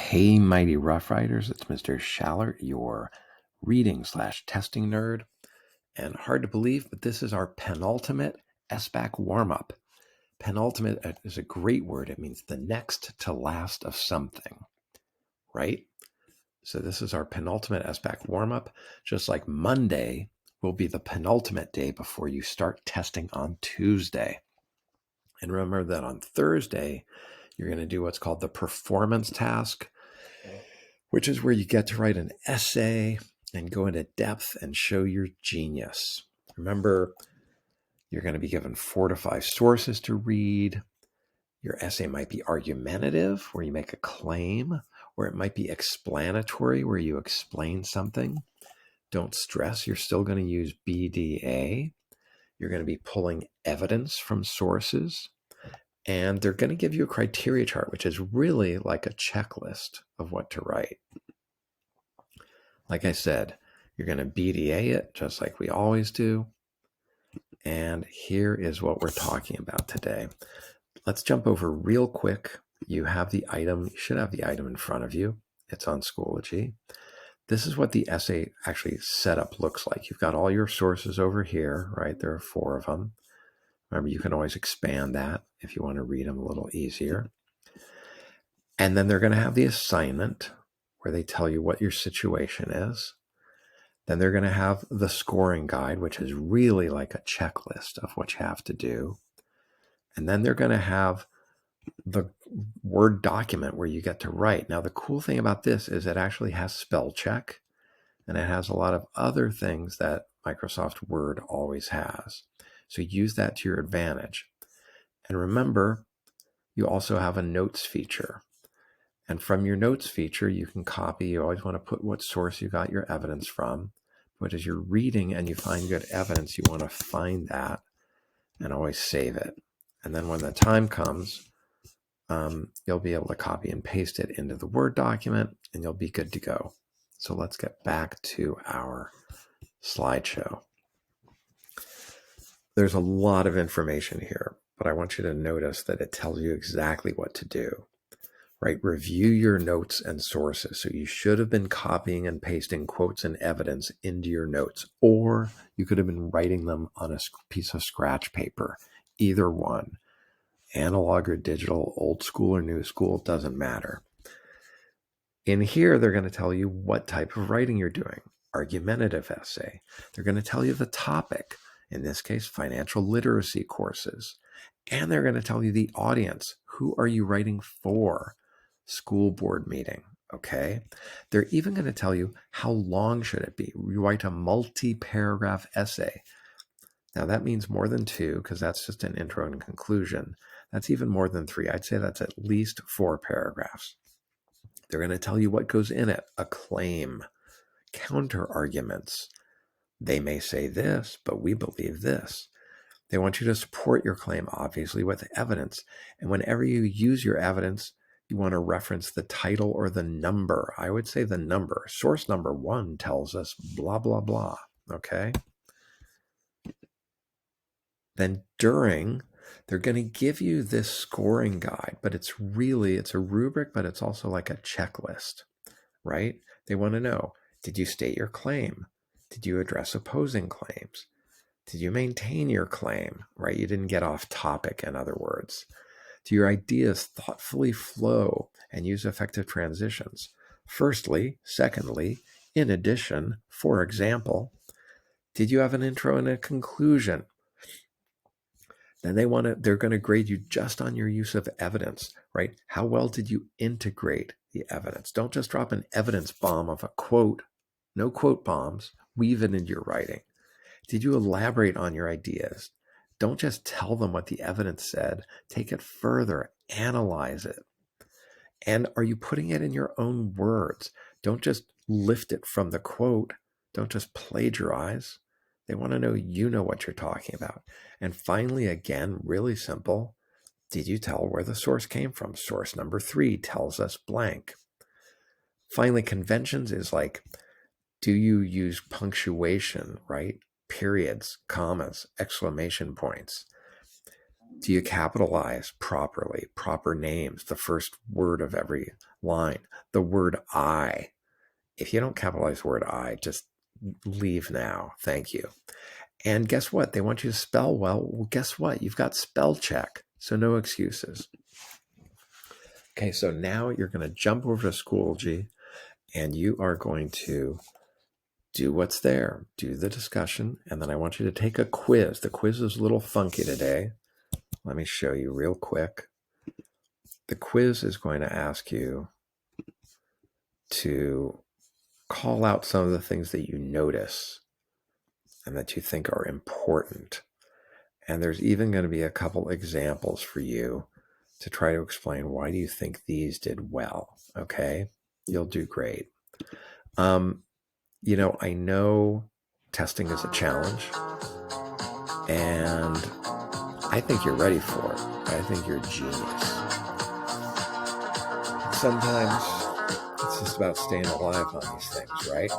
Hey, mighty Rough Riders, it's Mr. Shallert, your reading/testing nerd. And hard to believe, but this is our penultimate SBAC warm-up. Penultimate is a great word. It means the next to last of something, right? So this is our penultimate SBAC warm-up. Just like Monday will be the penultimate day before you start testing on Tuesday. And remember that on Thursday, you're going to do what's called the performance task, which is where you get to write an essay and go into depth and show your genius. Remember, you're going to be given 4 to 5 sources to read. Your essay might be argumentative, where you make a claim, or it might be explanatory, where you explain something. Don't stress, you're still going to use BDA. You're going to be pulling evidence from sources. And they're going to give you a criteria chart, which is really like a checklist of what to write. Like I said, you're going to BDA it just like we always do. And here is what we're talking about today. Let's jump over real quick. You have the item. You should have the item in front of you. It's on Schoology. This is what the essay actually setup looks like. You've got all your sources over here, right? There are 4 of them. Remember, you can always expand that if you want to read them a little easier. And then they're going to have the assignment where they tell you what your situation is. Then they're going to have the scoring guide, which is really like a checklist of what you have to do. And then they're going to have the Word document where you get to write. Now, the cool thing about this is it actually has spell check, and it has a lot of other things that Microsoft Word always has. So use that to your advantage. And remember, you also have a notes feature. And from your notes feature, you can copy. You always want to put what source you got your evidence from. But as you're reading and you find good evidence, you want to find that and always save it. And then when the time comes, you'll be able to copy and paste it into the Word document, and you'll be good to go. So let's get back to our slideshow. There's a lot of information here, but I want you to notice that it tells you exactly what to do. Right? Review your notes and sources. So you should have been copying and pasting quotes and evidence into your notes, or you could have been writing them on a piece of scratch paper. Either one, analog or digital, old school or new school, doesn't matter. In here, they're going to tell you what type of writing you're doing. Argumentative essay. They're going to tell you the topic, in this case, financial literacy courses. And they're going to tell you the audience. Who are you writing for? School board meeting, okay? They're even going to tell you how long should it be. You write a multi-paragraph essay. Now that means more than 2 because that's just an intro and conclusion. That's even more than 3. I'd say that's at least 4 paragraphs. They're going to tell you what goes in it. A claim, counter arguments. They may say this, but we believe this. They want you to support your claim, obviously, with evidence. And whenever you use your evidence, you want to reference the title or the number. I would say the number. Source number 1 tells us blah, blah, blah. Okay? Then during, they're going to give you this scoring guide, but it's a rubric, but it's also like a checklist, right? They want to know, did you state your claim? Did you address opposing claims? Did you maintain your claim, right? You didn't get off topic, in other words. Do your ideas thoughtfully flow and use effective transitions? Firstly, secondly, in addition, for example, did you have an intro and a conclusion? Then they're going to grade you just on your use of evidence, right? How well did you integrate the evidence? Don't just drop an evidence bomb of a quote. No quote bombs. Weave it into your writing. Did you elaborate on your ideas? Don't just tell them what the evidence said. Take it further. Analyze it. And are you putting it in your own words? Don't just lift it from the quote. Don't just plagiarize. They want to know you know what you're talking about. And finally, again, really simple. Did you tell where the source came from? Source number 3 tells us blank. Finally, conventions is like, do you use punctuation, right? Periods, commas, exclamation points. Do you capitalize properly? Proper names, the first word of every line. The word I. If you don't capitalize the word I, just leave now. Thank you. And guess what? They want you to spell well. Well, guess what? You've got spell check. So no excuses. Okay, so now you're going to jump over to Schoology and you are going to do what's there. Do the discussion. And then I want you to take a quiz. The quiz is a little funky today. Let me show you real quick. The quiz is going to ask you to call out some of the things that you notice and that you think are important. And there's even going to be a couple examples for you to try to explain why do you think these did well. Okay, you'll do great. I know testing is a challenge, and I think you're ready for it. I think you're a genius. Sometimes it's just about staying alive on these things, right?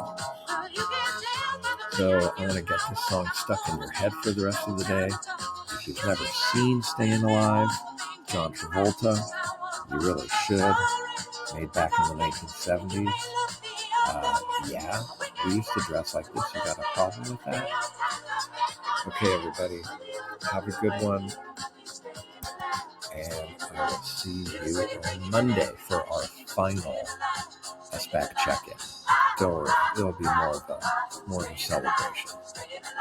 So I want to get this song stuck in your head for the rest of the day. If you've never seen Staying Alive, John Travolta, you really should. Made back in the 1970s. Yeah, we used to dress like this. You got a problem with that? Okay, everybody, have a good one. And I will see you on Monday for our final SBAC check-in. Don't worry, it'll be more of a celebration.